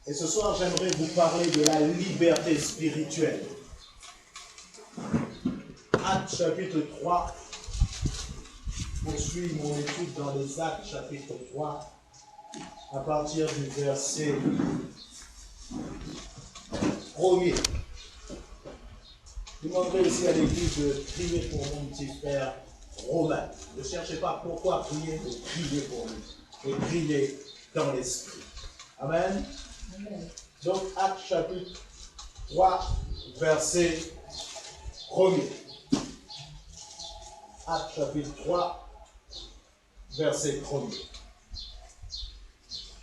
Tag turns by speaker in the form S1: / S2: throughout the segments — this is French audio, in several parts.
S1: Et ce soir, j'aimerais vous parler de la liberté spirituelle. Actes chapitre 3. Je poursuis mon étude dans les Actes chapitre 3 à partir du verset 1er. Je demanderai aussi à l'église de prier pour mon petit frère Romain. Ne cherchez pas pourquoi prier, mais priez pour lui. Et priez dans l'esprit. Amen. Amen. Donc, Actes chapitre 3, verset 1er. Actes chapitre 3, verset 1er.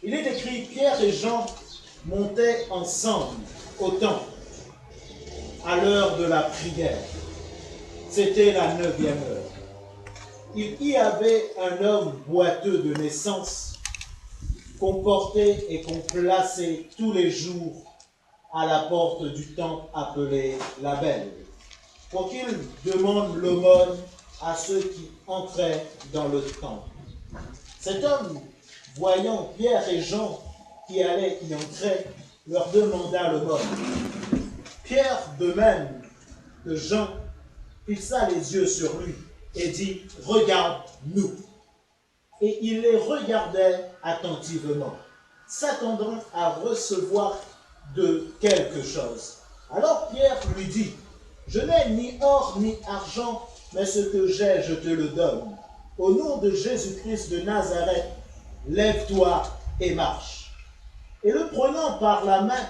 S1: Il est écrit, Pierre et Jean montaient ensemble au temple à l'heure de la prière. C'était la 9e heure. Il y avait un homme boiteux de naissance qu'on portait et qu'on plaçait tous les jours à la porte du temple appelé la Belle, pour qu'il demande l'aumône à ceux qui entraient dans le temple. Cet homme, voyant Pierre et Jean qui allaient y entrer, leur demanda l'aumône. Pierre, de même que Jean, fixa les yeux sur lui et dit, « Regarde-nous ». Et il les regardait attentivement, s'attendant à recevoir de quelque chose. Alors Pierre lui dit, « Je n'ai ni or ni argent, mais ce que j'ai, je te le donne. Au nom de Jésus-Christ de Nazareth, lève-toi et marche. » Et le prenant par la main,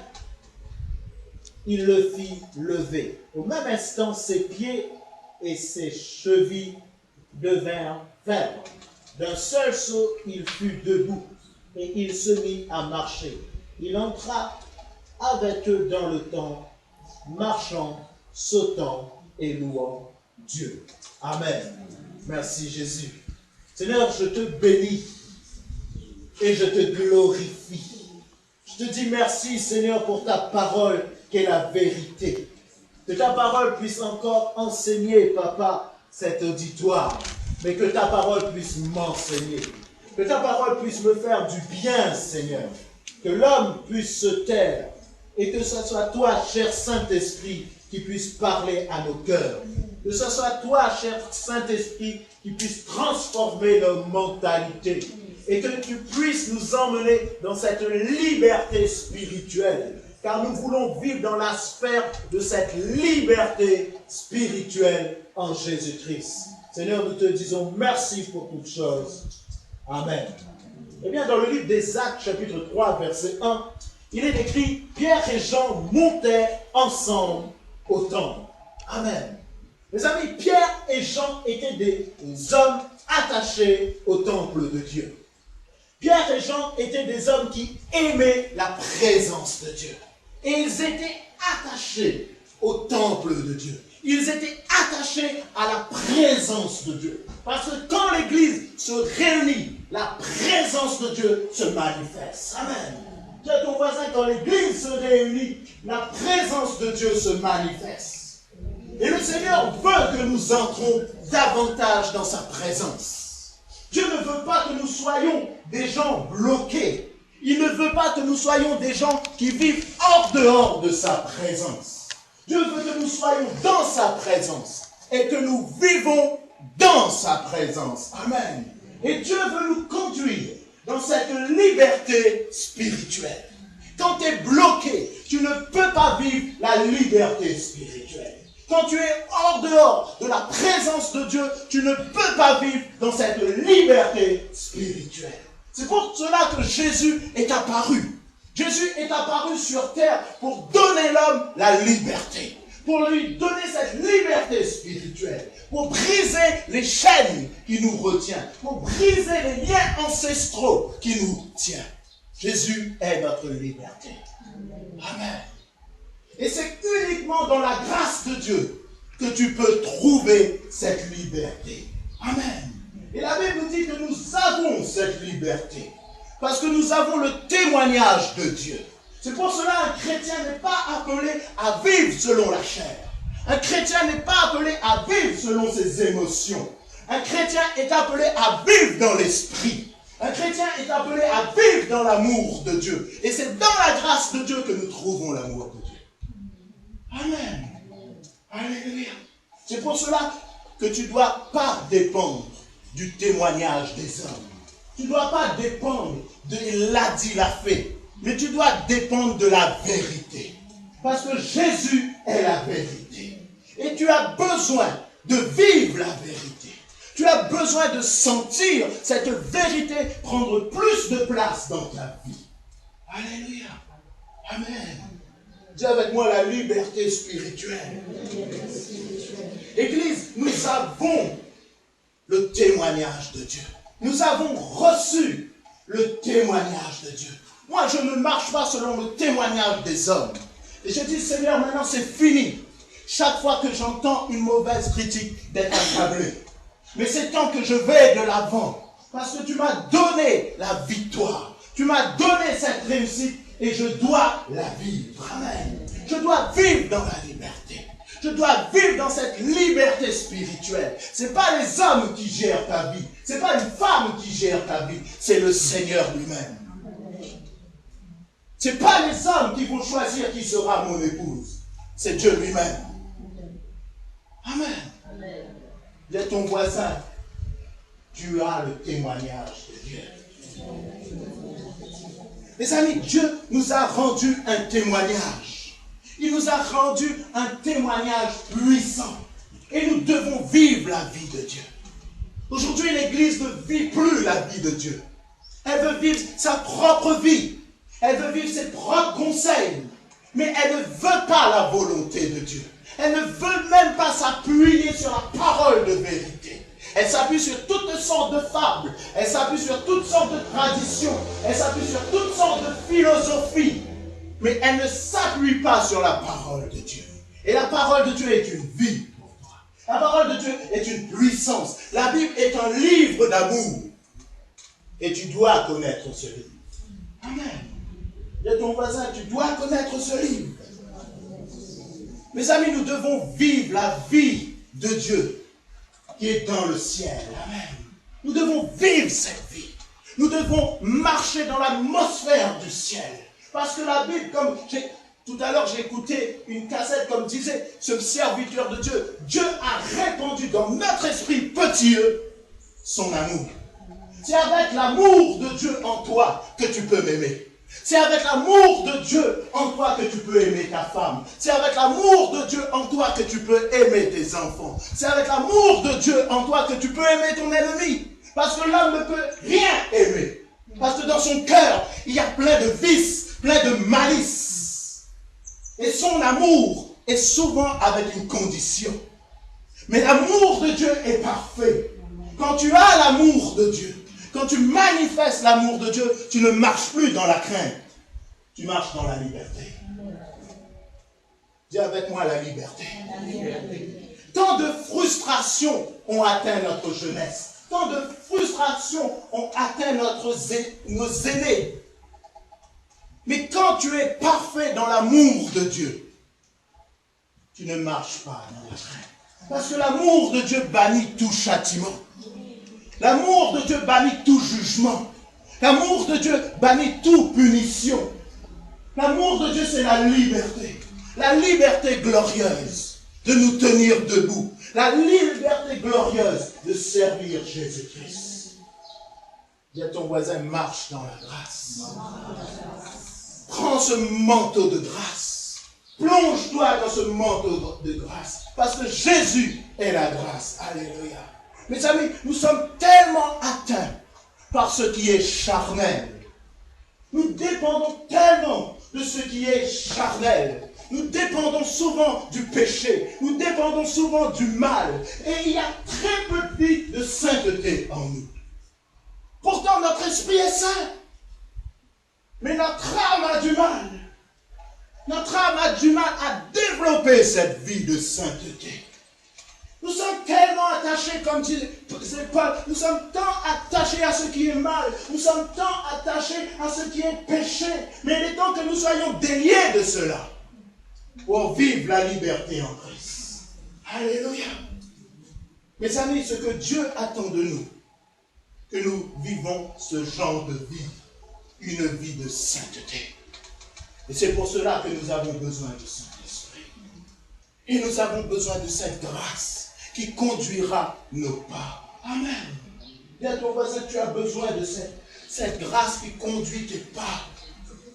S1: il le fit lever. Au même instant, ses pieds et ses chevilles devinrent fermes. D'un seul saut, il fut debout et il se mit à marcher. Il entra avec eux dans le temple, marchant, sautant et louant Dieu. Amen. Merci Jésus. Seigneur, je te bénis et je te glorifie. Je te dis merci Seigneur pour ta parole qui est la vérité. Que ta parole puisse encore enseigner, Papa, cet auditoire. Mais que ta parole puisse m'enseigner. Que ta parole puisse me faire du bien, Seigneur. Que l'homme puisse se taire. Et que ce soit toi, cher Saint-Esprit, qui puisse parler à nos cœurs. Que ce soit toi, cher Saint-Esprit, qui puisse transformer nos mentalités. Et que tu puisses nous emmener dans cette liberté spirituelle. Car nous voulons vivre dans la sphère de cette liberté spirituelle en Jésus-Christ. Seigneur, nous te disons merci pour toutes choses. Amen. Eh bien, dans le livre des Actes, chapitre 3, verset 1, il est écrit, Pierre et Jean montaient ensemble au temple. Amen. Mes amis, Pierre et Jean étaient des hommes attachés au temple de Dieu. Pierre et Jean étaient des hommes qui aimaient la présence de Dieu. Et ils étaient attachés au temple de Dieu. Ils étaient attachés à la présence de Dieu. Parce que quand l'Église se réunit, la présence de Dieu se manifeste. Amen. Dis à ton voisin, quand l'Église se réunit, la présence de Dieu se manifeste. Et le Seigneur veut que nous entrons davantage dans sa présence. Dieu ne veut pas que nous soyons des gens bloqués. Il ne veut pas que nous soyons des gens qui vivent hors dehors de sa présence. Dieu veut que nous soyons dans sa présence et que nous vivons dans sa présence. Amen. Et Dieu veut nous conduire dans cette liberté spirituelle. Quand tu es bloqué, tu ne peux pas vivre la liberté spirituelle. Quand tu es hors dehors de la présence de Dieu, tu ne peux pas vivre dans cette liberté spirituelle. C'est pour cela que Jésus est apparu. Jésus est apparu sur terre pour donner l'homme la liberté. Pour lui donner cette liberté spirituelle. Pour briser les chaînes qui nous retiennent. Pour briser les liens ancestraux qui nous tiennent. Jésus est notre liberté. Amen. Et c'est uniquement dans la grâce de Dieu que tu peux trouver cette liberté. Amen. Et la Bible nous dit que nous avons cette liberté. Parce que nous avons le témoignage de Dieu. C'est pour cela qu'un chrétien n'est pas appelé à vivre selon la chair. Un chrétien n'est pas appelé à vivre selon ses émotions. Un chrétien est appelé à vivre dans l'esprit. Un chrétien est
S2: est appelé à vivre dans l'amour de Dieu. Et c'est dans la grâce de Dieu que nous trouvons l'amour de Dieu. Amen. Alléluia. C'est pour cela que tu ne dois pas dépendre du témoignage des hommes. Tu ne dois pas dépendre de il l'a dit, il a fait. Mais tu dois dépendre de la vérité. Parce que Jésus est la vérité. Et tu as besoin de vivre la vérité. Tu as besoin de sentir cette vérité prendre plus de place dans ta vie. Alléluia. Amen. Dis avec moi la liberté spirituelle. Église, nous avons le témoignage de Dieu. Nous avons reçu le témoignage de Dieu. Moi, je ne marche pas selon le témoignage des hommes. Et je dis, Seigneur, maintenant c'est fini. Chaque fois que j'entends une mauvaise critique, d'être accablé. Mais c'est temps que je vais de l'avant. Parce que tu m'as donné la victoire. Tu m'as donné cette réussite et je dois la vivre. Amen. Je dois vivre dans la liberté. Je dois vivre dans cette liberté spirituelle. Ce n'est pas les hommes qui gèrent ta vie. Ce n'est pas une femme qui gère ta vie. C'est le Seigneur lui-même. Ce n'est pas les hommes qui vont choisir qui sera mon épouse. C'est Dieu lui-même. Amen. Dis à ton voisin, tu as le témoignage de Dieu. Mes amis, Dieu nous a rendu un témoignage. Il nous a rendu un témoignage puissant. Et nous devons vivre la vie de Dieu. Aujourd'hui, l'Église ne vit plus la vie de Dieu. Elle veut vivre sa propre vie. Elle veut vivre ses propres conseils. Mais elle ne veut pas la volonté de Dieu. Elle ne veut même pas s'appuyer sur la parole de vérité. Elle s'appuie sur toutes sortes de fables. Elle s'appuie sur toutes sortes de traditions. Elle s'appuie sur toutes sortes de philosophies. Mais elle ne s'appuie pas sur la parole de Dieu. Et la parole de Dieu est une vie pour toi. La parole de Dieu est une puissance. La Bible est un livre d'amour. Et tu dois connaître ce livre. Amen. Dis à ton voisin, tu dois connaître ce livre. Mes amis, nous devons vivre la vie de Dieu qui est dans le ciel. Amen. Nous devons vivre cette vie. Nous devons marcher dans l'atmosphère du ciel. Parce que la Bible, comme tout à l'heure j'ai écouté une cassette comme disait ce serviteur de Dieu, Dieu a répandu dans notre esprit petit son amour. C'est avec l'amour de Dieu en toi que tu peux m'aimer. C'est avec l'amour de Dieu en toi que tu peux aimer ta femme. C'est avec l'amour de Dieu en toi que tu peux aimer tes enfants. C'est avec l'amour de Dieu en toi que tu peux aimer ton ennemi. Parce que l'homme ne peut rien aimer. Parce que dans son cœur, il y a plein de vices, plein de malice. Et son amour est souvent avec une condition. Mais l'amour de Dieu est parfait. Quand tu as l'amour de Dieu, quand tu manifestes l'amour de Dieu, tu ne marches plus dans la crainte. Tu marches dans la liberté. Dis avec moi la liberté. Tant de frustrations ont atteint notre jeunesse. Tant de frustrations ont atteint nos aînés. Mais quand tu es parfait dans l'amour de Dieu, tu ne marches pas dans la crainte. Parce que l'amour de Dieu bannit tout châtiment. L'amour de Dieu bannit tout jugement. L'amour de Dieu bannit toute punition. L'amour de Dieu, c'est la liberté. La liberté glorieuse de nous tenir debout. La liberté glorieuse de servir Jésus-Christ. Dis à ton voisin, marche dans la grâce. Prends ce manteau de grâce. Plonge-toi dans ce manteau de grâce. Parce que Jésus est la grâce. Alléluia. Mes amis, nous sommes tellement atteints par ce qui est charnel. Nous dépendons tellement de ce qui est charnel. Nous dépendons souvent du péché. Nous dépendons souvent du mal. Et il y a très peu de vie de sainteté en nous. Pourtant, notre esprit est saint. Mais notre âme a du mal. Notre âme a du mal à développer cette vie de sainteté. Nous sommes tellement attachés, comme disait Paul, nous sommes tant attachés à ce qui est mal, nous sommes tant attachés à ce qui est péché, mais il est temps que nous soyons déliés de cela, pour vivre la liberté en Christ. Alléluia. Mes amis, ce que Dieu attend de nous, que nous vivons ce genre de vie, une vie de sainteté. Et c'est pour cela que nous avons besoin du Saint-Esprit. Et nous avons besoin de cette grâce qui conduira nos pas. Amen. Dis à ton voisin, tu as besoin de cette grâce qui conduit tes pas.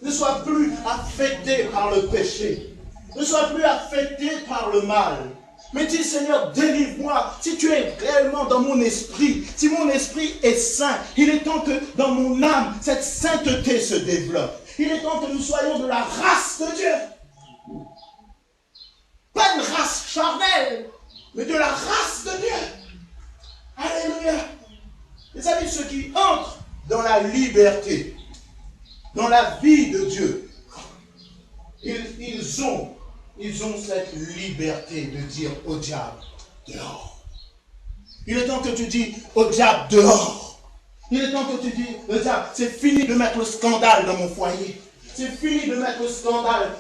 S2: Ne sois plus affecté par le péché. Ne sois plus affecté par le mal. Mais dis, Seigneur, délivre-moi. Si tu es réellement dans mon esprit, si mon esprit est saint, il est temps que dans mon âme, cette sainteté se développe. Il est temps que nous soyons de la race de Dieu. Pas une race charnelle, mais de la race de Dieu. Alléluia. Les amis, ceux qui entrent dans la liberté, dans la vie de Dieu, ils ont cette liberté de dire au diable, dehors. Il est temps que tu dis au diable, dehors. Il est temps que tu dis, au diable, c'est fini de mettre le scandale dans mon foyer. C'est fini de mettre le scandale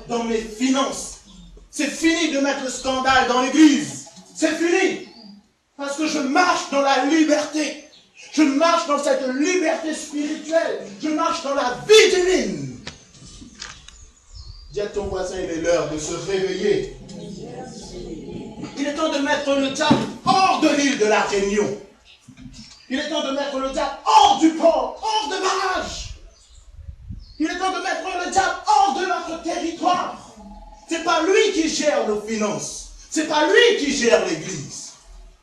S2: dans mes finances. C'est fini de mettre le scandale dans l'église. C'est fini. Parce que je marche dans la liberté. Je marche dans cette liberté spirituelle. Je marche dans la vie divine. Dis à ton voisin, il est l'heure de se réveiller. Il est temps de mettre le diable hors de l'île de la Réunion. Il est temps de mettre le diable hors du port, hors de barrage. Il est temps de mettre le diable hors de notre territoire. C'est pas lui qui gère nos finances. C'est pas lui qui gère l'église.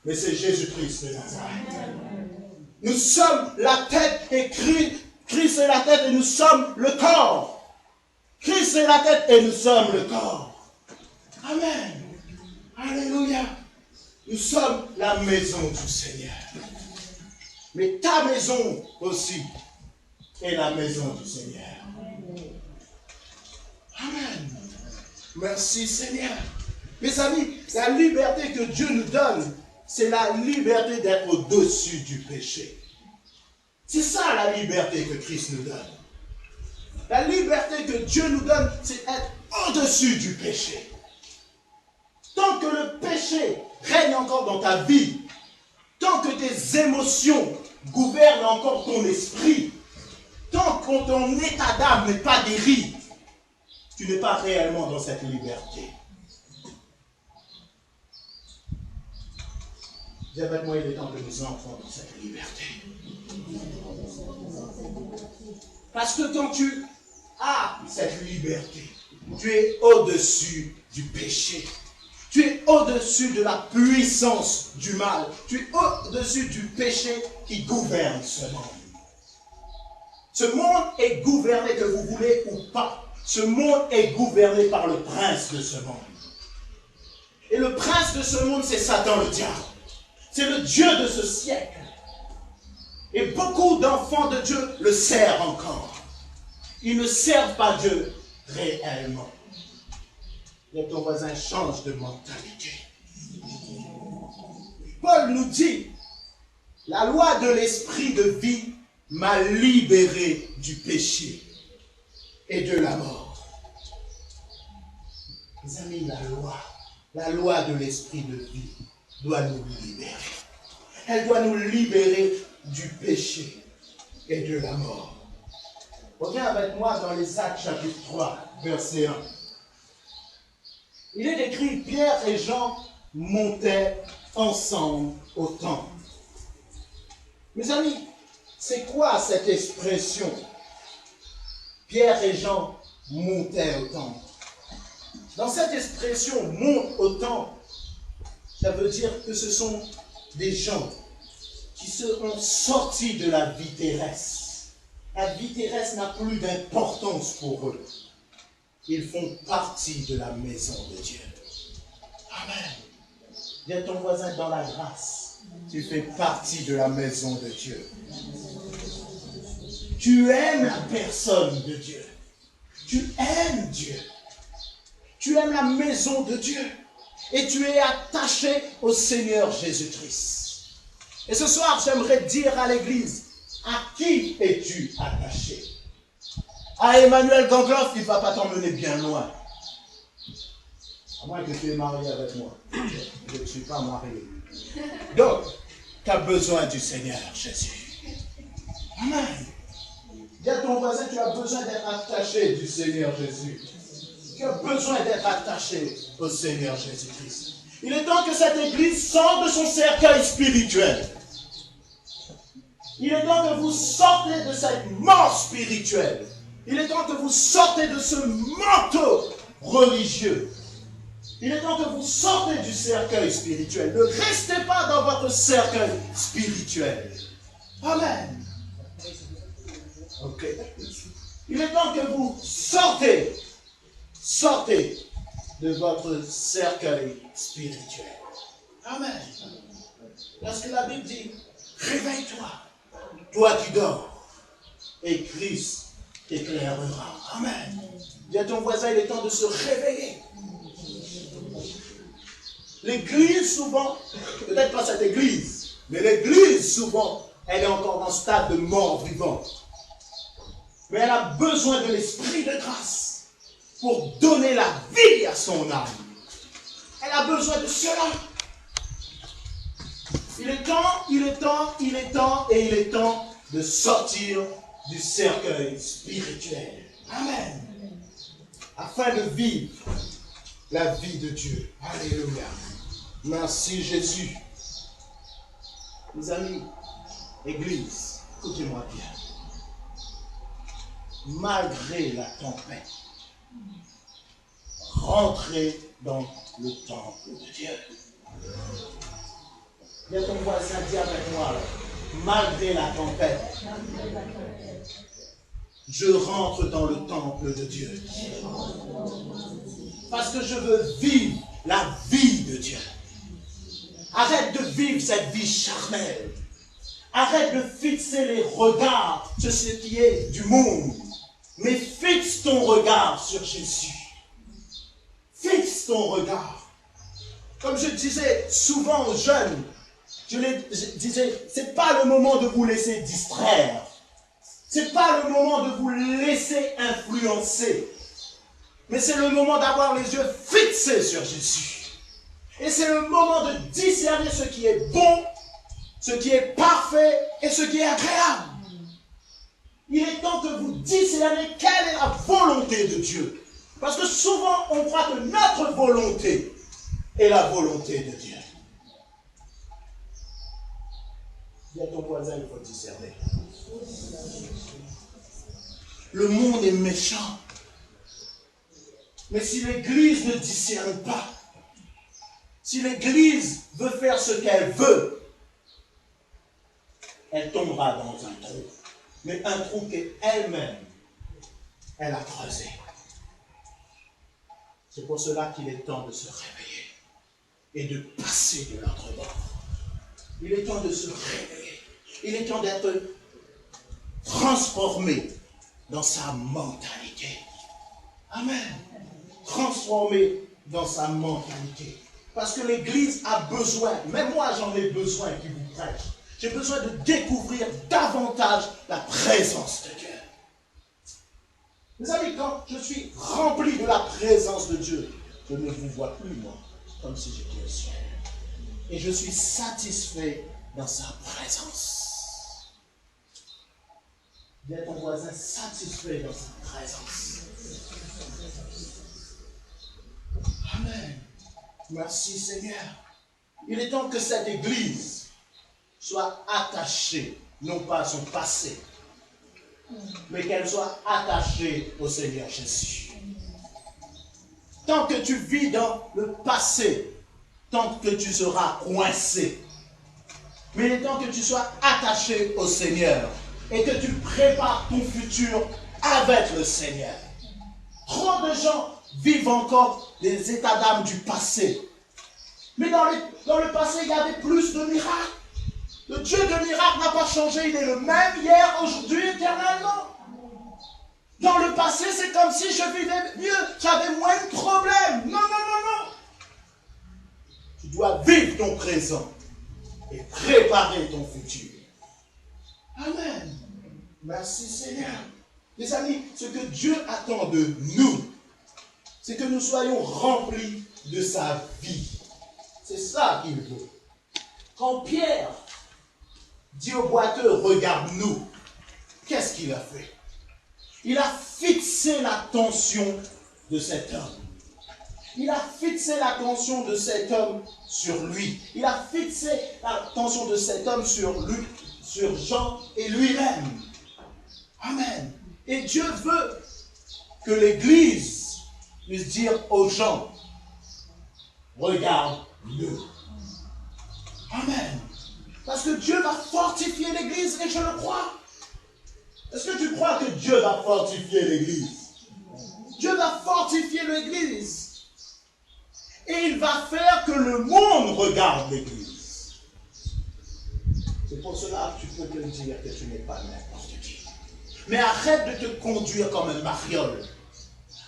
S2: Mais c'est Jésus-Christ de Nazareth. Nous sommes la tête et Christ est la tête et nous sommes le corps. Christ est la tête et nous sommes le corps. Amen. Alléluia. Nous sommes la maison du Seigneur. Mais ta maison aussi est la maison du Seigneur. Amen. Merci Seigneur. Mes amis, la liberté que Dieu nous donne, c'est la liberté d'être au-dessus du péché. C'est ça la liberté que Christ nous donne. La liberté que Dieu nous donne, c'est être au-dessus du péché. Tant que le péché règne encore dans ta vie, tant que tes émotions gouvernent encore ton esprit, tant que ton état d'âme n'est pas guéri, tu n'es pas réellement dans cette liberté. Dis avec moi, il est temps que nous entrons dans cette liberté. Parce que quand tu as cette liberté, tu es au-dessus du péché. Tu es au-dessus de la puissance du mal. Tu es au-dessus du péché qui gouverne ce monde. Ce monde est gouverné, que vous voulez ou pas. Ce monde est gouverné par le prince de ce monde. Et le prince de ce monde, c'est Satan le diable. C'est le Dieu de ce siècle. Et beaucoup d'enfants de Dieu le servent encore. Ils ne servent pas Dieu réellement. Et ton voisin change de mentalité. Paul nous dit, la loi de l'esprit de vie m'a libéré du péché et de la mort. Mes amis, la loi de l'esprit de vie doit nous libérer. Elle doit nous libérer du péché et de la mort. Reviens avec moi dans les Actes chapitre 3, verset 1. Il est écrit, Pierre et Jean montaient ensemble au temple. Mes amis, c'est quoi cette expression? Pierre et Jean montaient au temple. Dans cette expression, monte au temple, ça veut dire que ce sont des gens qui sont sortis de la vie terrestre. La vie terrestre n'a plus d'importance pour eux. Ils font partie de la maison de Dieu. Amen. Dis à ton voisin, dans la grâce, tu fais partie de la maison de Dieu. Tu aimes la personne de Dieu. Tu aimes Dieu. Tu aimes la maison de Dieu. Et tu es attaché au Seigneur Jésus-Christ. Et ce soir, j'aimerais dire à l'église, à qui es-tu attaché? À Emmanuel Gangloff, il ne va pas t'emmener bien loin. À moins que tu es marié avec moi. Je ne suis pas marié. Donc, tu as besoin du Seigneur Jésus. ton voisin, tu as besoin d'être attaché du Seigneur Jésus. Tu as besoin d'être attaché au Seigneur Jésus-Christ. Il est temps que cette église sorte de son cercueil spirituel. Il est temps que vous sortez de cette mort spirituelle. Il est temps que vous sortez de ce manteau religieux. Il est temps que vous sortez du cercueil spirituel. Ne restez pas dans votre cercueil spirituel. Amen. Ok. Il est temps que vous sortez de votre cercueil spirituel. Amen. Parce que la Bible dit, réveille-toi, toi qui dors, et Christ t'éclairera. Amen. Dis à ton voisin, il est temps de se réveiller. L'église, souvent, peut-être pas cette église, mais l'église, souvent, elle est encore dans le stade de mort vivante. Mais elle a besoin de l'esprit de grâce pour donner la vie à son âme. Elle a besoin de cela. Il est temps de sortir du cercueil spirituel. Amen. Afin de vivre la vie de Dieu. Alléluia. Merci Jésus. Mes amis, Église, écoutez-moi bien. Malgré la tempête, rentrez dans le temple de Dieu. Dis à ton voisin, dis avec moi, malgré la tempête, je rentre dans le temple de Dieu. Parce que je veux vivre la vie de Dieu. Arrête de vivre cette vie charnelle. Arrête de fixer les regards sur ce qui est du monde. Mais fixe ton regard sur Jésus. Fixe ton regard. Comme je disais souvent aux jeunes, je disais, c'est pas le moment de vous laisser distraire. C'est pas le moment de vous laisser influencer. Mais c'est le moment d'avoir les yeux fixés sur Jésus. Et c'est le moment de discerner ce qui est bon, ce qui est parfait et ce qui est agréable. Il est temps que vous discerniez quelle est la volonté de Dieu. Parce que souvent, on croit que notre volonté est la volonté de Dieu. Dis à ton voisin, il faut discerner. Le monde est méchant. Mais si l'Église ne discerne pas, si l'Église veut faire ce qu'elle veut, elle tombera dans un trou. Mais un trou qu'elle-même, elle a creusé. C'est pour cela qu'il est temps de se réveiller et de passer de l'autre bord. Il est temps de se réveiller. Il est temps d'être transformé dans sa mentalité. Amen. Transformé dans sa mentalité. Parce que l'Église a besoin, même moi j'en ai besoin qui vous prêche. J'ai besoin de découvrir davantage la présence de Dieu. Mes amis, quand je suis rempli de la présence de Dieu, je ne vous vois plus, moi, comme si j'étais au ciel. Et je suis satisfait dans sa présence. Dis à ton voisin, satisfait dans sa présence. Amen. Merci Seigneur. Il est temps que cette Église soit attachée, non pas à son passé, mais qu'elle soit attachée au Seigneur Jésus. Tant que tu vis dans le passé, tant que tu seras coincé. Mais il est temps que tu sois attaché au Seigneur et que tu prépares ton futur avec le Seigneur. Trop de gens vivent encore des états d'âme du passé. Mais dans le passé, il y avait plus de miracles. Le Dieu de miracles n'a pas changé. Il est le même hier, aujourd'hui, éternellement. Dans le passé, c'est comme si je vivais mieux. J'avais moins de problèmes. Non, non, non, non. Tu dois vivre ton présent et préparer ton futur. Amen. Merci Seigneur. Mes amis, ce que Dieu attend de nous, c'est que nous soyons remplis de sa vie. C'est ça qu'il veut. Quand Pierre dit au boiteux, regarde-nous, qu'est-ce qu'il a fait? Il a fixé l'attention de cet homme. Il a fixé l'attention de cet homme sur lui. Il a fixé l'attention de cet homme sur lui, sur Jean et lui-même. Amen. Et Dieu veut que l'Église puisse dire aux gens, regarde-le. Amen. Parce que Dieu va fortifier l'Église et je le crois. Est-ce que tu crois que Dieu va fortifier l'Église? Dieu va fortifier l'Église. Et il va faire que le monde regarde l'Église. C'est pour cela que tu peux te dire que tu n'es pas n'importe qui. Mais arrête de te conduire comme un mariole.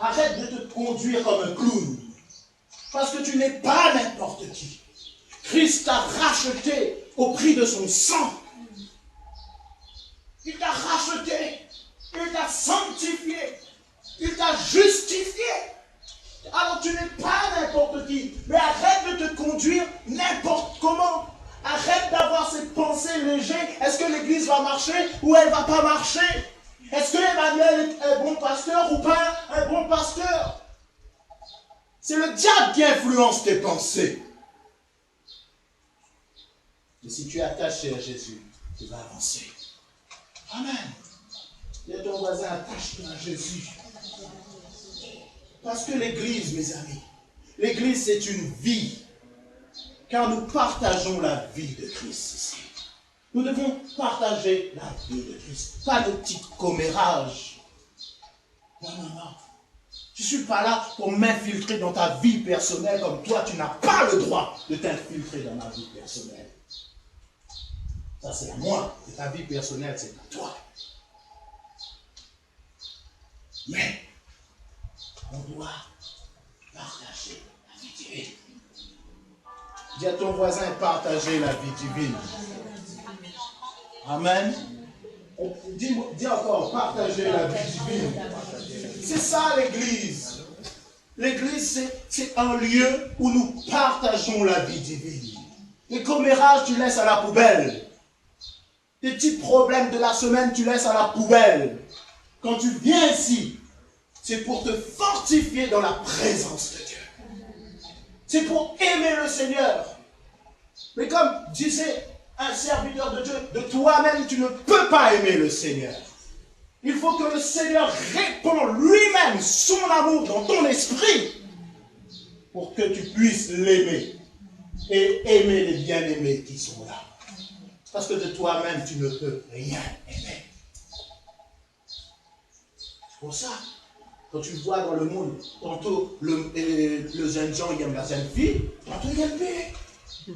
S2: Arrête de te conduire comme un clown. Parce que tu n'es pas n'importe qui. Christ t'a racheté au prix de son sang. Il t'a racheté. Il t'a sanctifié. Il t'a justifié. Alors tu n'es pas n'importe qui. Mais arrête de te conduire n'importe comment. Arrête d'avoir ces pensées légères. Est-ce que l'église va marcher ou elle ne va pas marcher? Est-ce que Emmanuel est un bon pasteur ou pas un bon pasteur? C'est le diable qui influence tes pensées. Et si tu es attaché à Jésus, tu vas avancer. Amen. Dis à ton voisin, attache-toi à Jésus. Parce que l'église, mes amis, l'église c'est une vie. Car nous partageons la vie de Christ ici. Nous devons partager la vie de Christ. Pas de petits commérages. Non, non, non. Je ne suis pas là pour m'infiltrer dans ta vie personnelle comme toi, tu n'as pas le droit de t'infiltrer dans ma vie personnelle. Ça, c'est à moi. Et ta vie personnelle, c'est à toi. Mais, on doit partager la vie divine. Dis à ton voisin, partager la vie divine. Amen. Dis encore, partager la vie divine. C'est ça l'église. L'église, c'est un lieu où nous partageons la vie divine. Les commérages, tu laisses à la poubelle. Tes petits problèmes de la semaine, tu laisses à la poubelle. Quand tu viens ici, c'est pour te fortifier dans la présence de Dieu. C'est pour aimer le Seigneur. Mais comme disait un serviteur de Dieu, de toi-même, tu ne peux pas aimer le Seigneur. Il faut que le Seigneur réponde lui-même son amour dans ton esprit pour que tu puisses l'aimer et aimer les bien-aimés qui sont là. Parce que de toi-même, tu ne peux rien aimer. C'est pour ça, quand tu vois dans le monde, tantôt le jeune Jean il aime la jeune fille, tantôt il aime lui.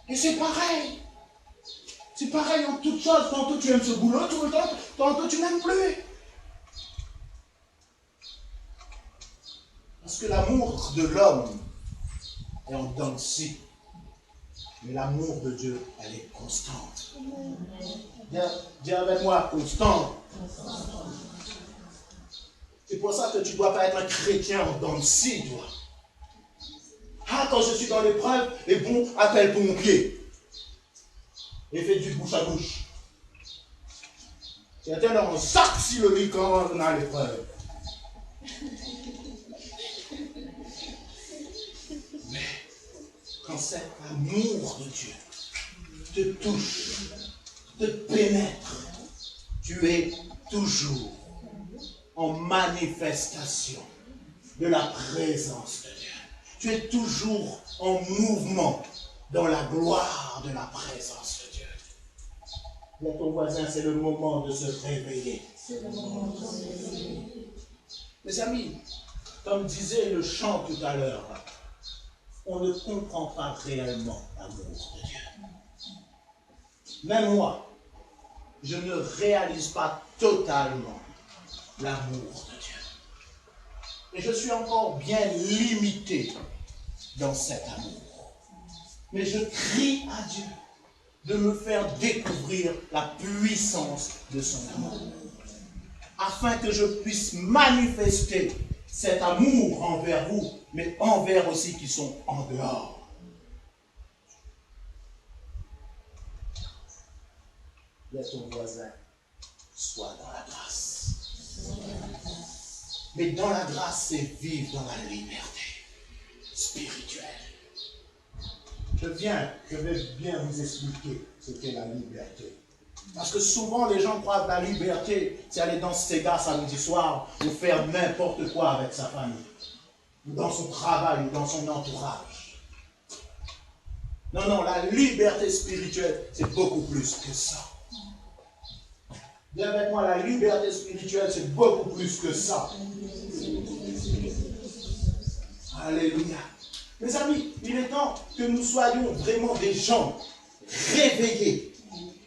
S2: Et c'est pareil. C'est pareil en toutes choses. Tantôt tu aimes ce boulot tout le temps, tantôt tu n'aimes plus. Parce que l'amour de l'homme est en dents de scie. Mais l'amour de Dieu, elle est constante. Dis avec moi, constante. C'est pour ça que tu ne dois pas être un chrétien en dents de scie, toi. Ah, quand je suis dans l'épreuve, et bon, appelle pompier. Et fais du bouche à bouche. Certains leur ont sorti le lit quand on a l'épreuve. Mais quand cet amour de Dieu te touche, te pénètre, tu es toujours en manifestation de la présence de Dieu. Tu es toujours en mouvement dans la gloire de la présence de Dieu. Dis à ton voisin, c'est le moment de se réveiller. Mes amis, comme disait le chant tout à l'heure, on ne comprend pas réellement l'amour de Dieu. Même moi, je ne réalise pas totalement l'amour de Dieu. Et je suis encore bien limité dans cet amour. Mais je crie à Dieu de me faire découvrir la puissance de son amour. Afin que je puisse manifester cet amour envers vous, mais envers aussi qui sont en dehors. Dis à ton voisin, soit dans la grâce. Mais dans la grâce, c'est vivre dans la liberté spirituelle. Je vais bien vous expliquer ce qu'est la liberté. Parce que souvent, les gens croient que la liberté, c'est aller dans ses gars samedi soir ou faire n'importe quoi avec sa famille, ou dans son travail, ou dans son entourage. Non, non, la liberté spirituelle, c'est beaucoup plus que ça. Dis avec moi, la liberté spirituelle, c'est beaucoup plus que ça. Alléluia. Mes amis, il est temps que nous soyons vraiment des gens réveillés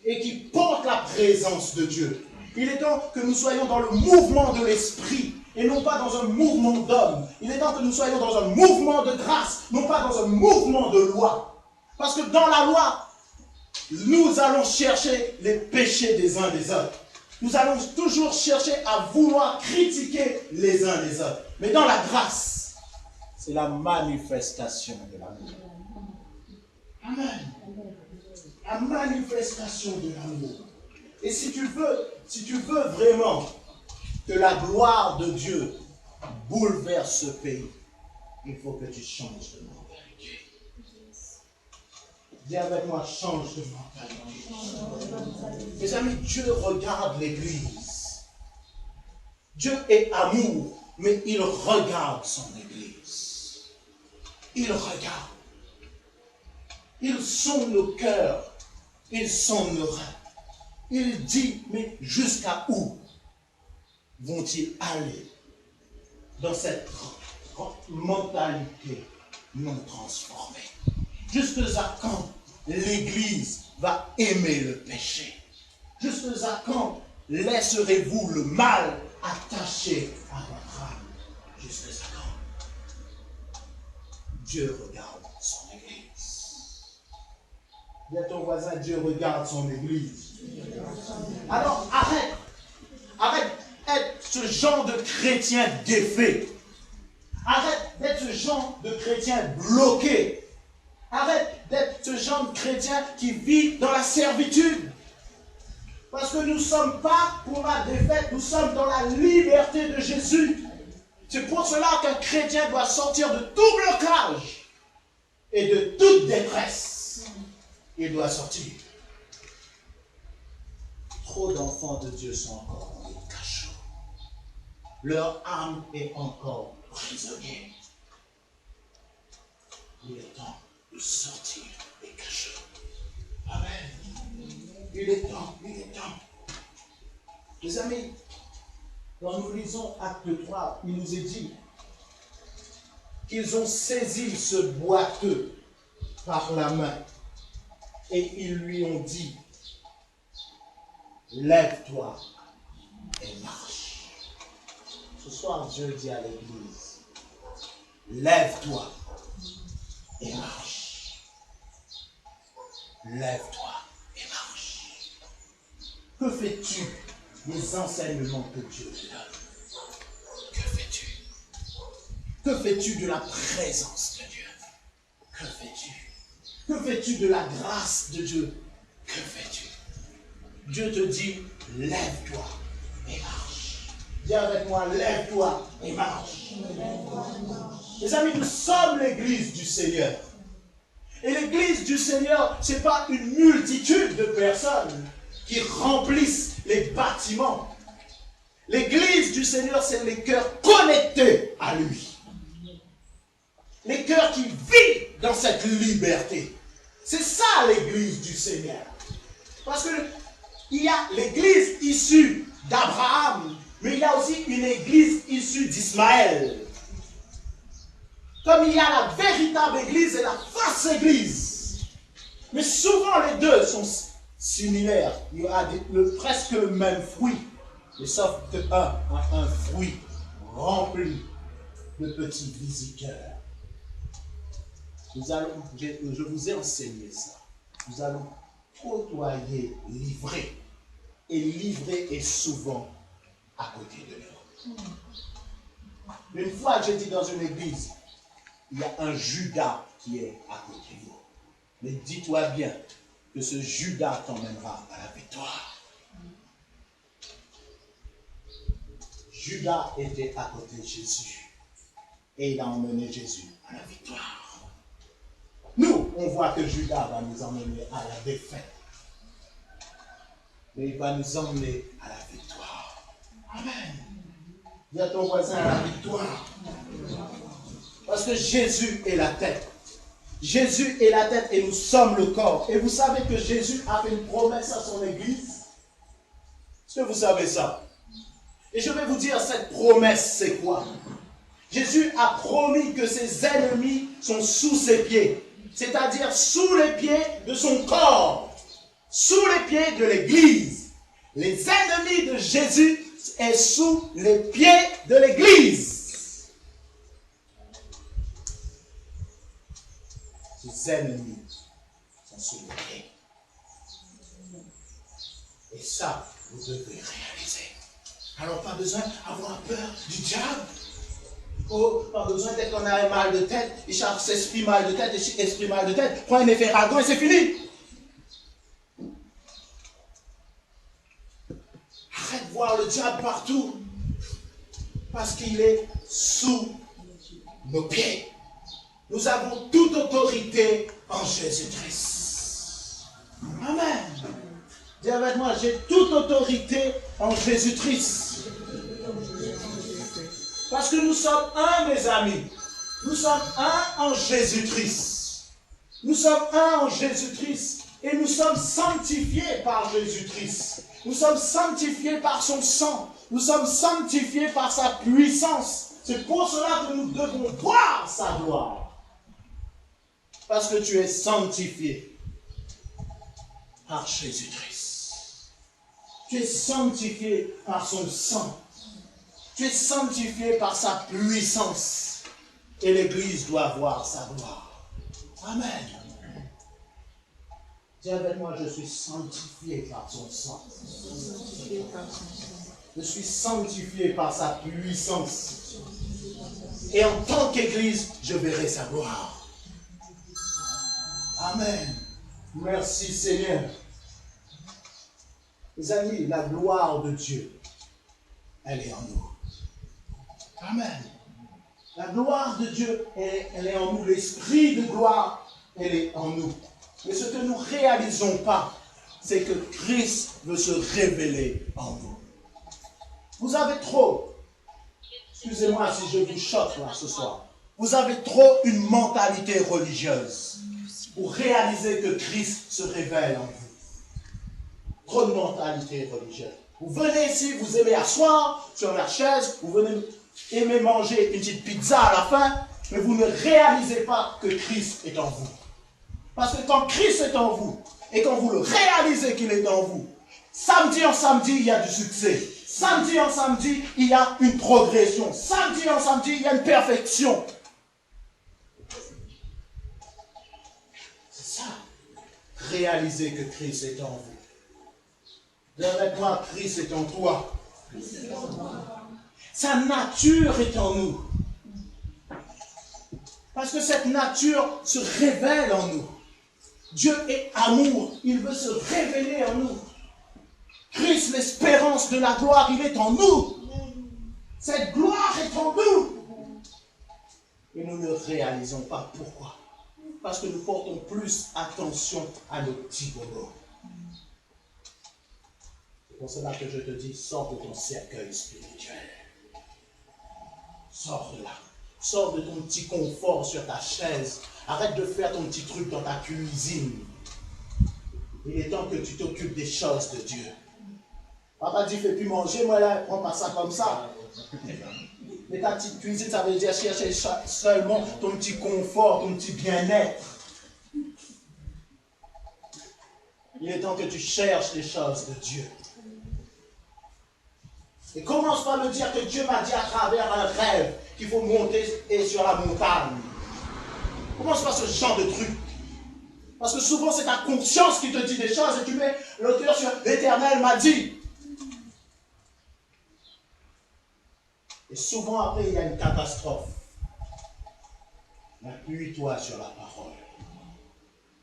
S2: et qui portent la présence de Dieu. Il est temps que nous soyons dans le mouvement de l'esprit et non pas dans un mouvement d'homme. Il est temps que nous soyons dans un mouvement de grâce, non pas dans un mouvement de loi. Parce que dans la loi, nous allons chercher les péchés des uns des autres. Nous allons toujours chercher à vouloir critiquer les uns les autres. Mais dans la grâce, c'est la manifestation de l'amour. Amen. La manifestation de l'amour. Et si tu veux vraiment que la gloire de Dieu bouleverse ce pays, il faut que tu changes de mentalité. Dis avec moi, change de mentalité. Mes amis, Dieu regarde l'Église. Dieu est amour, mais il regarde son Église. Il regarde. Ils sont nos cœurs. Ils sont nos reins. Il dit, mais jusqu'à où vont-ils aller dans cette mentalité non transformée? Jusqu'à quand l'Église va aimer le péché? Jusqu'à quand laisserez-vous le mal attaché à votre âme? Jusqu'à quand? Dieu regarde son Église. Dis à ton voisin, Dieu regarde son Église. Alors arrête d'être ce genre de chrétien défait. Arrête d'être ce genre de chrétien bloqué. Arrête d'être ce genre de chrétien qui vit dans la servitude. Parce que nous ne sommes pas pour la défaite, nous sommes dans la liberté de Jésus. C'est pour cela qu'un chrétien doit sortir de tout blocage et de toute détresse. Il doit sortir. Trop d'enfants de Dieu sont encore dans les cachots. Leur âme est encore prisonnière. Il est temps de sortir des cachots. Amen. Il est temps. Les amis, quand nous lisons Acte 3, il nous est dit qu'ils ont saisi ce boiteux par la main et ils lui ont dit, lève-toi et marche. Ce soir, Dieu dit à l'Église, lève-toi et marche. Lève-toi et marche. Que fais-tu des enseignements que Dieu te donne? Que fais-tu? Que fais-tu de la présence de Dieu? Que fais-tu? Que fais-tu de la grâce de Dieu? Que fais-tu? Dieu te dit, lève-toi et marche. Dis avec moi, lève-toi et marche. Les amis, nous sommes l'église du Seigneur. Et l'église du Seigneur, ce n'est pas une multitude de personnes qui remplissent les bâtiments. L'église du Seigneur, c'est les cœurs connectés à lui. Les cœurs qui vivent dans cette liberté. C'est ça l'église du Seigneur. Parce que il y a l'église issue d'Abraham, mais il y a aussi une église issue d'Ismaël. Comme il y a la véritable église et la fausse église. Mais souvent les deux sont similaires. Il y a presque le même fruit. Mais sauf qu'un a un fruit rempli de petits visiteurs. Je vous ai enseigné ça. Nous allons côtoyer, livrer. Et livrer est souvent à côté de nous. Une fois, j'ai dit dans une église, il y a un Judas qui est à côté de vous. Mais dis-toi bien que ce Judas t'emmènera à la victoire.
S1: Judas était à côté de Jésus. Et il a emmené Jésus à la victoire. Nous, on voit que Judas va nous emmener à la défaite. Mais il va nous emmener à la victoire. Amen. Dis à ton voisin à la victoire. Parce que Jésus est la tête. Jésus est la tête et nous sommes le corps. Et vous savez que Jésus a fait une promesse à son Église. Est-ce que vous savez ça? Et je vais vous dire, cette promesse, c'est quoi? Jésus a promis que ses ennemis sont sous ses pieds. C'est-à-dire sous les pieds de son corps. Sous les pieds de l'Église. Les ennemis de Jésus sont sous les pieds de l'Église. Ses ennemis sont sous les pieds. Et ça, vous devez réaliser. Alors, pas besoin d'avoir peur du diable. Oh, pas besoin dès qu'on a un mal de tête, il cherche esprit mal de tête, esprit mal de tête, prends un effet ragon et c'est fini. Arrête de voir le diable partout. Parce qu'il est sous nos pieds. Nous avons toute autorité en Jésus-Christ. Amen. Dis avec moi, j'ai toute autorité en Jésus-Christ. Parce que nous sommes un, mes amis. Nous sommes un en Jésus-Christ. Nous sommes un en Jésus-Christ. Et nous sommes sanctifiés par Jésus-Christ. Nous sommes sanctifiés par son sang. Nous sommes sanctifiés par sa puissance. C'est pour cela que nous devons voir sa gloire. Parce que tu es sanctifié par Jésus-Christ. Tu es sanctifié par son sang. Tu es sanctifié par sa puissance. Et l'Église doit voir sa gloire. Amen. Dis avec moi, je suis sanctifié par son sang. Je suis sanctifié par sa puissance. Et en tant qu'Église, je verrai sa gloire. Amen. Merci Seigneur. Les amis, la gloire de Dieu, elle est en nous. Amen. La gloire de Dieu, elle est en nous. L'esprit de gloire, elle est en nous. Mais ce que nous ne réalisons pas, c'est que Christ veut se révéler en nous. Vous avez trop, excusez-moi si je vous choque là ce soir, vous avez trop une mentalité religieuse pour réaliser que Christ se révèle en vous. Trop de mentalité religieuse. Vous venez ici, vous aimez asseoir sur la chaise, vous venez aimer manger une petite pizza à la fin, mais vous ne réalisez pas que Christ est en vous. Parce que quand Christ est en vous, et quand vous le réalisez qu'il est en vous, samedi en samedi, il y a du succès. Samedi en samedi, il y a une progression. Samedi en samedi, il y a une perfection. C'est ça. Réaliser que Christ est en vous. Dis avec moi, Christ est en toi. Sa nature est en nous. Parce que cette nature se révèle en nous. Dieu est amour. Il veut se révéler en nous. Christ, l'espérance de la gloire, il est en nous. Cette gloire est en nous. Et nous ne réalisons pas pourquoi. Parce que nous portons plus attention à nos petits bobos. C'est pour cela que je te dis, sors de ton cercueil spirituel. Sors de là. Sors de ton petit confort sur ta chaise. Arrête de faire ton petit truc dans ta cuisine. Il est temps que tu t'occupes des choses de Dieu. Papa dit, fais plus manger, moi là, prends pas ça comme ça. Mais ta petite cuisine, ça veut dire chercher seulement ton petit confort, ton petit bien-être. Il est temps que tu cherches les choses de Dieu. Et commence par me dire que Dieu m'a dit à travers un rêve qu'il faut monter sur la montagne. Commence par ce genre de truc. Parce que souvent c'est ta conscience qui te dit des choses et tu mets l'auteur sur l'Éternel m'a dit. Et souvent après il y a une catastrophe. Appuie-toi sur la parole.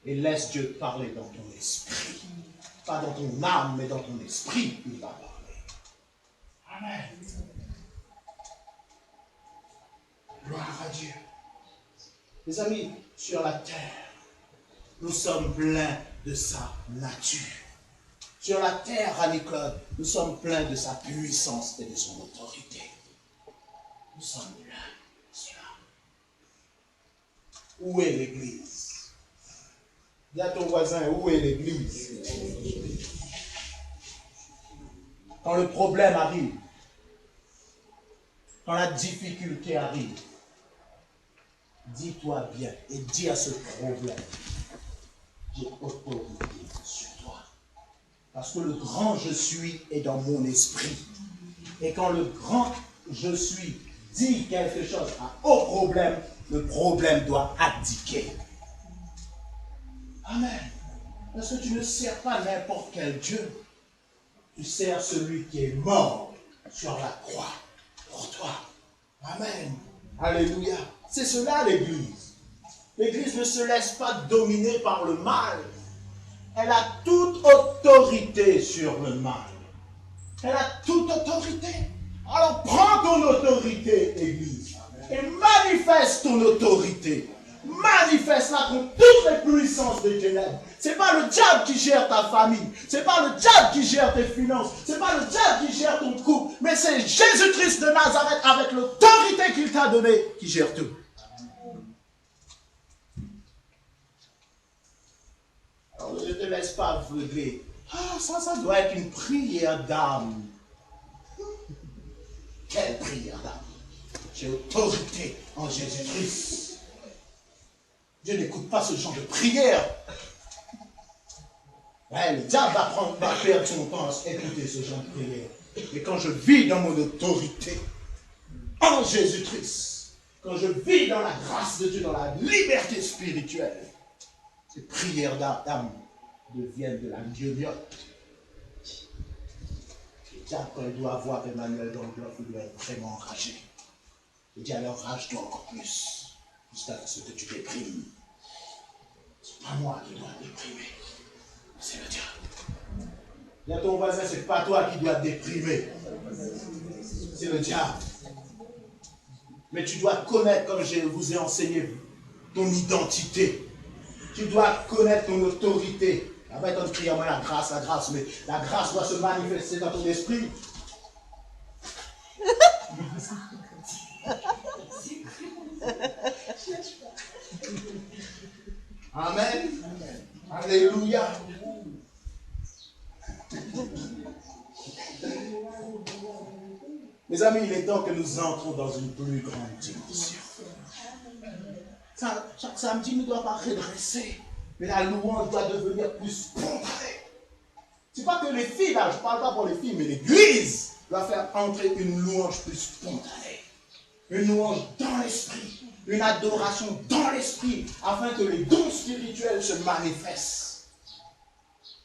S1: Et laisse Dieu parler dans ton esprit. Pas dans ton âme, mais dans ton esprit, il va parler. Amen.
S2: Gloire à Dieu. Mes amis, sur la terre, nous sommes pleins de sa nature. Sur la terre, Annie-Claude, nous sommes pleins de sa puissance et de son autorité. Nous sommes pleins de cela. Où est l'Église? Dis à ton voisin, où est l'Église? Quand le problème arrive, quand la difficulté arrive, dis-toi bien et dis à ce problème, j'ai autorité sur toi. Parce que le grand je suis est dans mon esprit. Et quand le grand je suis dit quelque chose au problème, le problème doit abdiquer. Amen. Parce que tu ne sers pas n'importe quel Dieu. Tu sers celui qui est mort sur la croix pour toi. Amen. Alléluia. C'est cela l'Église. L'Église ne se laisse pas dominer par le mal. Elle a toute autorité sur le mal. Elle a toute autorité. Alors prends ton autorité, Église, et manifeste ton autorité. Manifeste-la contre toutes les puissances des ténèbres. Ce n'est pas le diable qui gère ta famille. Ce n'est pas le diable qui gère tes finances. Ce n'est pas le diable qui gère ton couple. Mais c'est Jésus-Christ de Nazareth avec l'autorité qu'il t'a donnée qui gère tout. Alors ne te laisse pas aveugler. Ah, ça doit être une prière d'âme. Quelle prière d'âme? J'ai autorité en Jésus-Christ. Dieu n'écoute pas ce genre de prière. Ouais, le diable va perdre son temps à écouter ce genre de prière. Et quand je vis dans mon autorité en Jésus-Christ, quand je vis dans la grâce de Dieu, dans la liberté spirituelle, ces prières d'âme deviennent de la gnognotte. Le diable, quand il doit voir Emmanuel dans le bloc, il doit être vraiment enragé. Il dit alors rage-toi encore plus, jusqu'à ce que tu déprimes. C'est pas moi qui dois déprimer, c'est le diable. Dis à ton voisin, c'est pas toi qui dois déprimer, c'est le diable. Mais tu dois connaître, comme je vous ai enseigné, ton identité. Tu dois connaître ton autorité. Après, quand tu cries à moi la grâce, mais la grâce doit se manifester dans ton esprit. Amen. Alléluia. Mes amis, il est temps que nous entrons dans une plus grande dimension. Chaque samedi ne doit pas redresser, mais la louange doit devenir plus spontanée. C'est pas que les filles, là, je ne parle pas pour les filles, mais l'Église doit faire entrer une louange plus spontanée. Une louange dans l'esprit, une adoration dans l'esprit, afin que les dons spirituels se manifestent.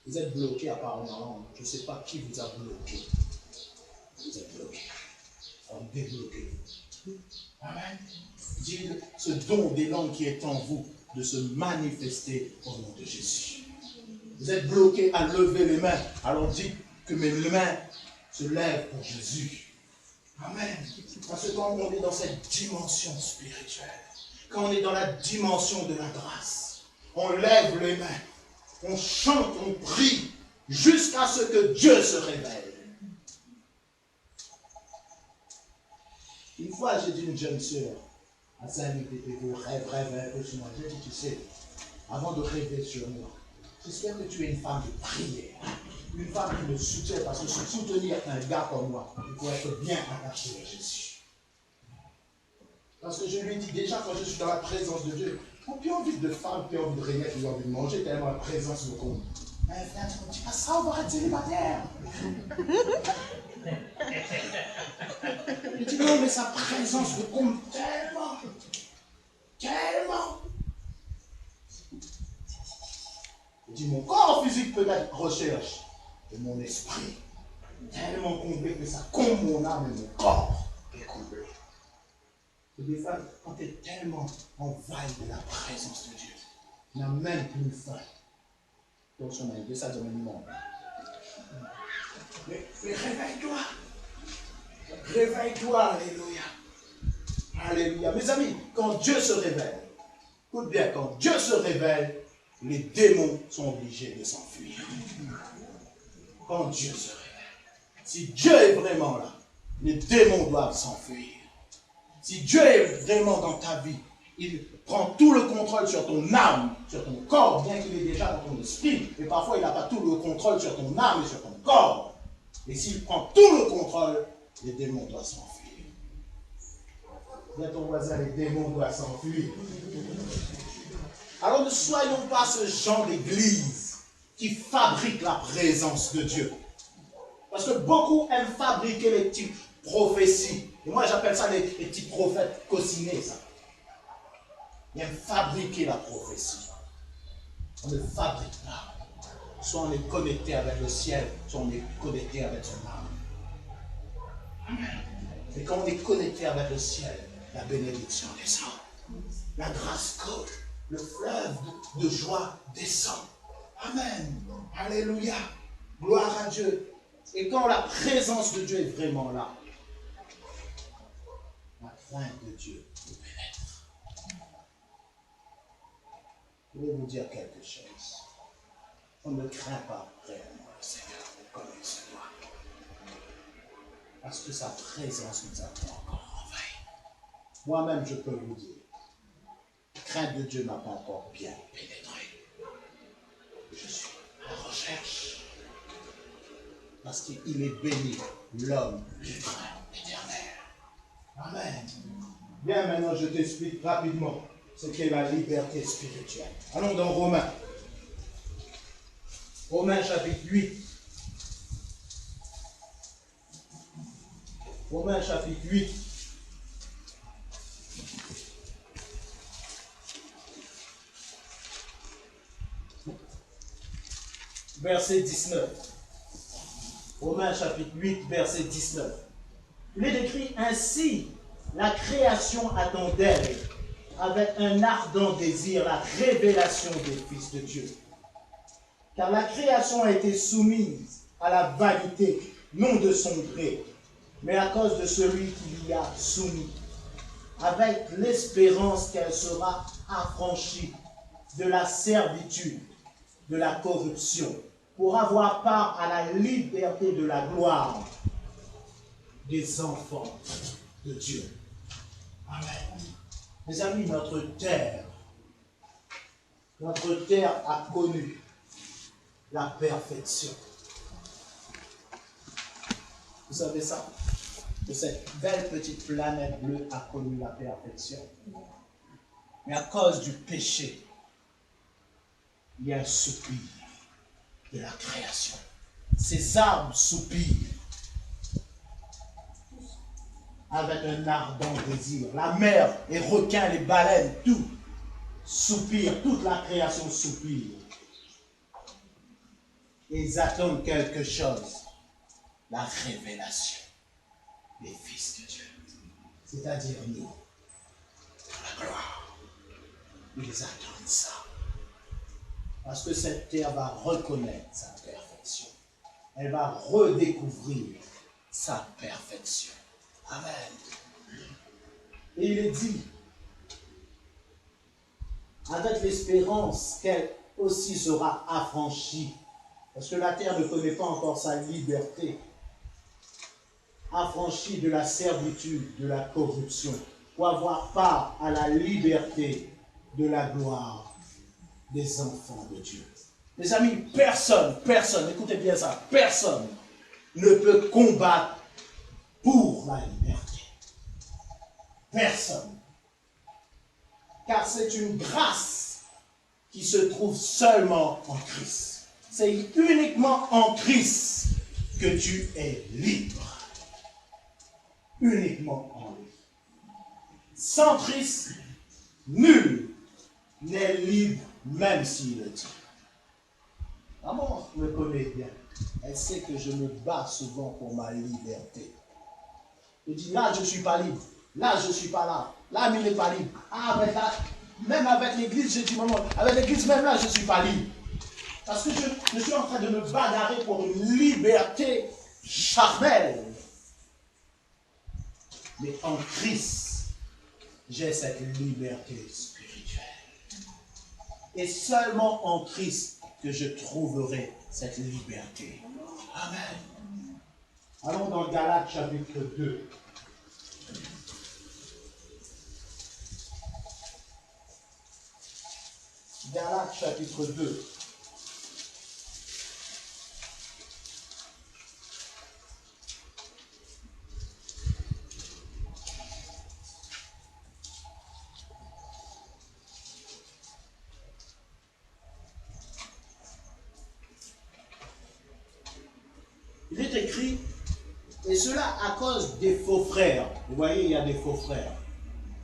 S2: Vous êtes bloqués à parler en langue. Je ne sais pas qui vous a bloqué. Vous êtes bloqués. Alors débloquez-vous. Amen. Dis ce don des langues qui est en vous de se manifester au nom de Jésus. Vous êtes bloqués à lever les mains. Alors dites que mes mains se lèvent pour Jésus. Amen. Parce que quand on est dans cette dimension spirituelle, quand on est dans la dimension de la grâce, on lève les mains, on chante, on prie, jusqu'à ce que Dieu se révèle. Une fois, j'ai dit à une jeune sœur, à Saint-Nicolas, rêve un peu sur moi. J'ai dit, tu sais, avant de rêver sur moi, j'espère que tu es une femme de prière, une femme qui me soutient, parce que soutenir un gars comme moi, il faut être bien attaché à Jésus. Parce que je lui ai dit déjà, quand je suis dans la présence de Dieu, j'ai plus envie de femme, plus envie de régner, plus envie de manger, tellement la présence me compte. Mais frère, tu me dis pas ça, on va être célibataire. Il dit non, mais sa présence me compte tellement. Tellement. Il dit mon corps physique peut-être recherche, et mon esprit tellement comblé que ça comble mon âme et mon corps est comblé. Et des fois, quand tu es tellement envahi de la présence de Dieu, tu n'as même plus faim. Donc on a dit ça dans le monde. Mais réveille-toi. Réveille-toi, alléluia. Alléluia. Mes amis, quand Dieu se révèle, écoute bien, quand Dieu se révèle, les démons sont obligés de s'enfuir. Quand Dieu se révèle. Si Dieu est vraiment là, les démons doivent s'enfuir. Si Dieu est vraiment dans ta vie, il prend tout le contrôle sur ton âme, sur ton corps, bien qu'il est déjà dans ton esprit, mais parfois il n'a pas tout le contrôle sur ton âme et sur ton corps. Et s'il prend tout le contrôle, les démons doivent s'enfuir. Dis à ton voisin, les démons doivent s'enfuir. Alors ne soyons pas ce genre d'église qui fabrique la présence de Dieu. Parce que beaucoup aiment fabriquer les petites prophéties. Et moi j'appelle ça les petits prophètes cocinés, ça. Ils aiment fabriquer la prophétie. On ne fabrique pas. Soit on est connecté avec le ciel, soit on est connecté avec son âme. Amen. Et quand on est connecté avec le ciel, la bénédiction descend. La grâce coule. Le fleuve de joie descend. Amen. Alléluia. Gloire à Dieu. Et quand la présence de Dieu est vraiment là, la crainte de Dieu vous pénètre. Je vais vous dire quelque chose. On ne craint pas réellement le Seigneur comme il se doit. Parce que sa présence nous a encore envahi. Moi-même, je peux vous dire, la crainte de Dieu n'a pas encore bien pénétré. Je suis à la recherche. Parce qu'il est béni, l'homme qui craint l'éternel. Amen. Bien, maintenant, je t'explique rapidement ce qu'est la liberté spirituelle. Allons dans Romains. Romains chapitre 8. Romains chapitre 8. Verset 19. Romains chapitre 8, verset 19. Il est écrit ainsi, la création attend d'elle, avec un ardent désir, la révélation des fils de Dieu. Car la création a été soumise à la vanité, non de son gré, mais à cause de celui qui l'y a soumis, avec l'espérance qu'elle sera affranchie de la servitude, de la corruption, pour avoir part à la liberté de la gloire des enfants de Dieu. Amen. Mes amis, notre terre a connu la perfection. Vous savez ça? Que cette belle petite planète bleue a connu la perfection. Mais à cause du péché, il y a un soupir de la création. Ces arbres soupirent avec un ardent désir. La mer, les requins, les baleines, tout soupire, toute la création soupire. Et ils attendent quelque chose, la révélation des fils de Dieu, c'est-à-dire nous, dans la gloire. Ils attendent ça. Parce que cette terre va reconnaître sa perfection. Elle va redécouvrir sa perfection. Amen. Et il est dit, avec l'espérance qu'elle aussi sera affranchie. Parce que la terre ne connaît pas encore sa liberté. Affranchie de la servitude, de la corruption. Pour avoir part à la liberté de la gloire des enfants de Dieu. Mes amis, personne, écoutez bien ça, personne ne peut combattre pour la liberté. Personne. Car c'est une grâce qui se trouve seulement en Christ. C'est uniquement en Christ que tu es libre. Uniquement en lui. Sans Christ, nul n'est libre, même s'il le dit. Maman me connaît bien. Elle sait que je me bats souvent pour ma liberté. Je dis, là, je ne suis pas libre. Là, je ne suis pas là. Là, il n'est pas libre. Ah, mais là, même avec l'église, je dis, maman, avec l'église, même là, je ne suis pas libre. Parce que je suis en train de me bagarrer pour une liberté charnelle. Mais en Christ,
S1: j'ai cette liberté spirituelle. Et seulement en Christ que je trouverai cette liberté. Amen. Allons dans Galates chapitre 2. Galates chapitre 2. Il est écrit, et cela à cause des faux frères. Vous voyez, il y a des faux frères.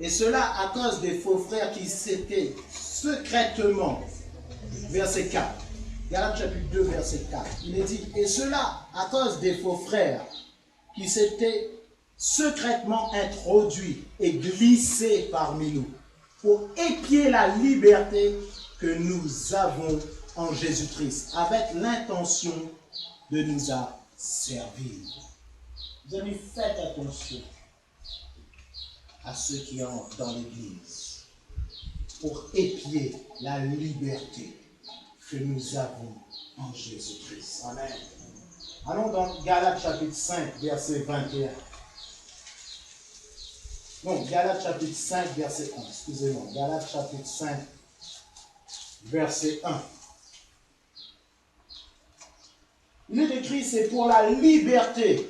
S1: Et cela à cause des faux frères qui s'étaient secrètement, verset 4, Galates chapitre 2, verset 4, il est dit, et cela à cause des faux frères qui s'étaient secrètement introduits et glissés parmi nous, pour épier la liberté que nous avons en Jésus-Christ, avec l'intention de nous asservir. Mes amis, faites attention à ceux qui entrent dans l'Église pour épier la liberté que nous avons en Jésus-Christ. Amen. Allons dans Galates chapitre 5, verset 21. Non, Galates chapitre 5, verset 1. Excusez-moi. Galates chapitre 5, verset 1. Il est écrit, c'est pour la liberté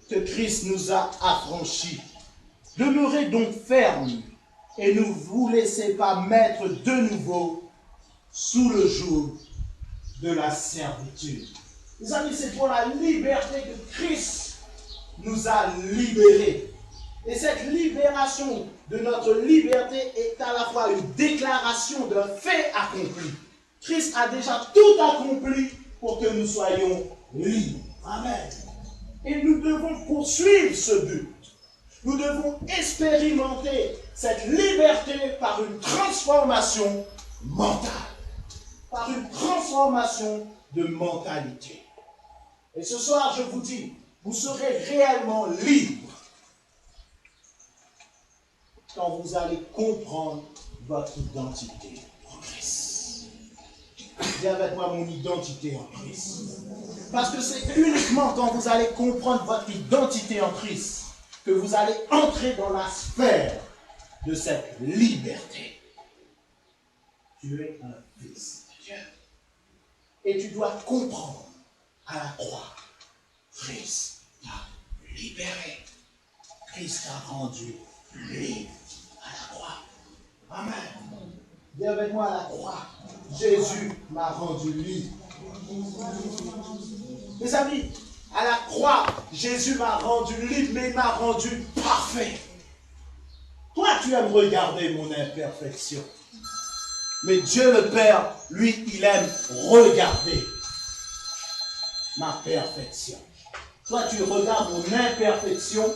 S1: que Christ nous a affranchis. Demeurez donc fermes et ne vous laissez pas mettre de nouveau sous le joug de la servitude. Les amis, c'est pour la liberté que Christ nous a libérés. Et cette libération de notre liberté est à la fois une déclaration d'un fait accompli. Christ a déjà tout accompli pour que nous soyons libres. Amen. Et nous devons poursuivre ce but. Nous devons expérimenter cette liberté par une transformation mentale, par une transformation de mentalité. Et ce soir, je vous dis, vous serez réellement libre quand vous allez comprendre votre identité en Christ. Dis avec moi mon identité en Christ. Parce que c'est uniquement quand vous allez comprendre votre identité en Christ que vous allez entrer dans la sphère de cette liberté. Tu es un fils de Dieu. Et tu dois comprendre à la croix, Christ t'a libéré. Christ t'a rendu libre à la croix. Amen. Dis avec moi à la croix, Jésus m'a rendu libre. Mes amis, à la croix, Jésus m'a rendu libre, mais il m'a rendu parfait. Toi, tu aimes regarder mon imperfection. Mais Dieu le Père, lui, il aime regarder ma perfection. Toi, tu regardes mon imperfection,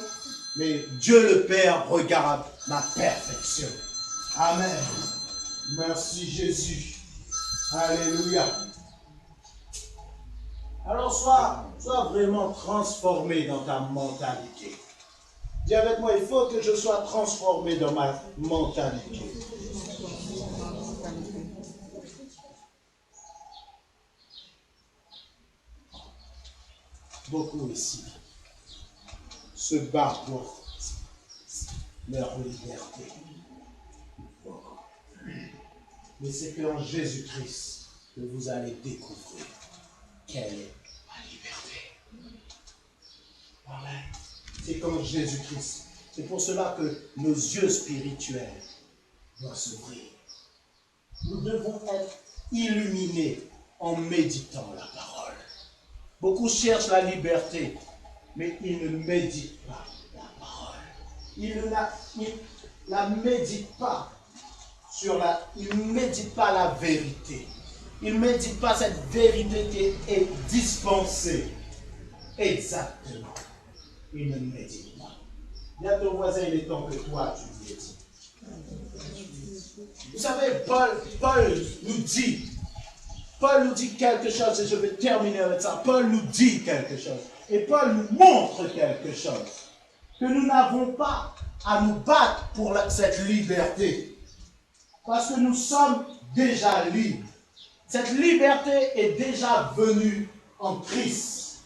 S1: mais Dieu le Père regarde ma perfection. Amen. Merci Jésus. Alléluia. Alors, sois vraiment transformé dans ta mentalité. Dis avec moi, il faut que je sois transformé dans ma mentalité. Beaucoup ici se battent pour leur liberté. Mais c'est qu'en Jésus-Christ que vous allez découvrir quelle est la liberté. Amen. C'est qu'en Jésus-Christ. C'est pour cela que nos yeux spirituels doivent s'ouvrir. Nous devons être illuminés en méditant la parole. Beaucoup cherchent la liberté, mais ils ne méditent pas la parole. Ils ne la méditent pas. Il ne médite pas la vérité. Il ne médite pas cette vérité qui est dispensée. Exactement. Il ne médite pas. Dis à ton voisin, il est temps que toi, tu médites. Vous savez, Paul nous dit quelque chose, et je vais terminer avec ça. Paul nous dit quelque chose. Et Paul nous montre quelque chose.
S2: que nous n'avons pas à nous battre pour cette liberté. Parce que nous sommes déjà libres. Cette liberté est déjà venue en Christ.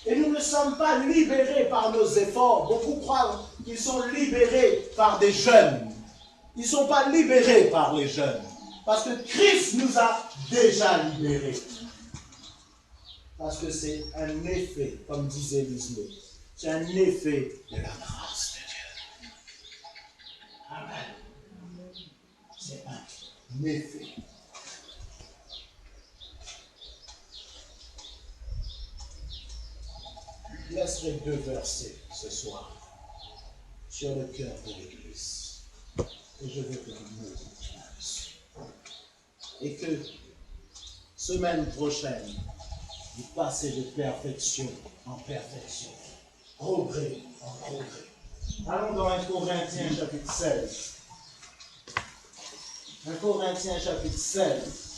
S2: Et nous ne sommes pas libérés par nos efforts. Beaucoup croient qu'ils sont libérés par des jeunes. Ils ne sont pas libérés par les jeunes. Parce que Christ nous a déjà libérés. Parce que c'est un effet, comme disait Lisle, c'est un effet de la grâce de Dieu. Amen. C'est un effet. Je laisserai 2 versets ce soir sur le cœur de l'Église. Et je veux que vous méditiez là-dessus. Et que semaine prochaine, vous passez de perfection en perfection, progrès en progrès. Allons dans 1 Corinthiens chapitre 16. 1 Corinthiens chapitre 16.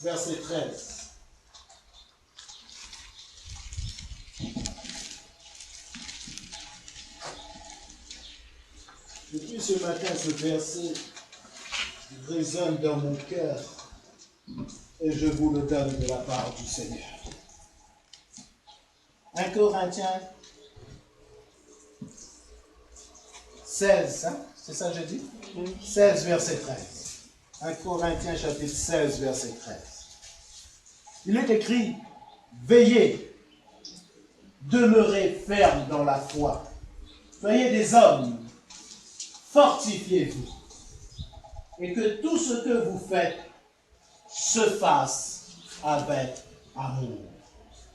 S2: Verset 13. Depuis ce matin, ce verset résonne dans mon cœur et je vous le donne de la part du Seigneur. 1 Corinthiens 16, hein? C'est ça que j'ai dit? 16, verset 13. 1 Corinthiens chapitre 16, verset 13. Il est écrit, veillez, demeurez fermes dans la foi. Soyez des hommes, fortifiez-vous. Et que tout ce que vous faites se fasse avec amour.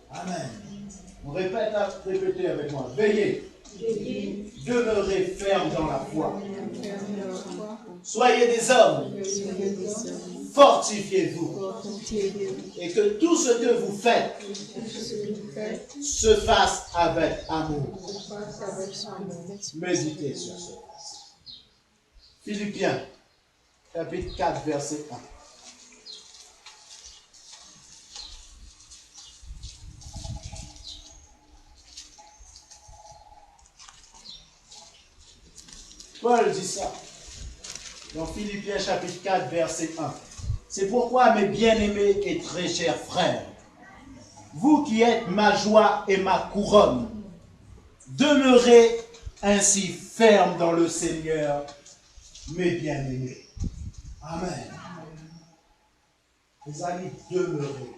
S2: Amen. On répétez avec moi. Veillez, demeurez fermes dans la foi. Soyez des hommes, fortifiez-vous. Et que tout ce que vous faites se fasse avec amour. Méditez sur ce passage. Philippiens, chapitre 4, verset 1. Paul dit ça dans Philippiens chapitre 4, verset 1. C'est pourquoi, mes bien-aimés et très chers frères, vous qui êtes ma joie et ma couronne, demeurez ainsi fermes dans le Seigneur, mes bien-aimés. Amen. Les amis, demeurez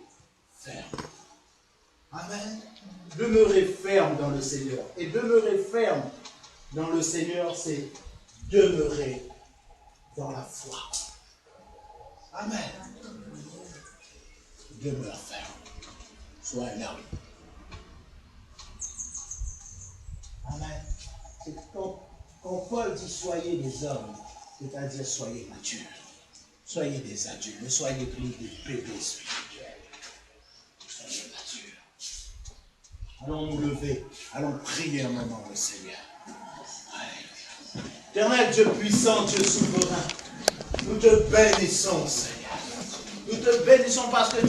S2: fermes. Amen. Demeurez fermes dans le Seigneur. Et demeurer ferme dans le Seigneur, c'est demeurer dans la foi. Amen. Demeure ferme. Sois là. Amen. C'est quand Paul dit soyez des hommes, c'est-à-dire soyez matures. Soyez des adultes. Ne soyez plus des bébés spirituels. Soyez matures. Allons nous lever. Allons prier un moment le Seigneur. Éternel Dieu puissant, Dieu souverain, nous te bénissons, Seigneur. Nous te bénissons parce que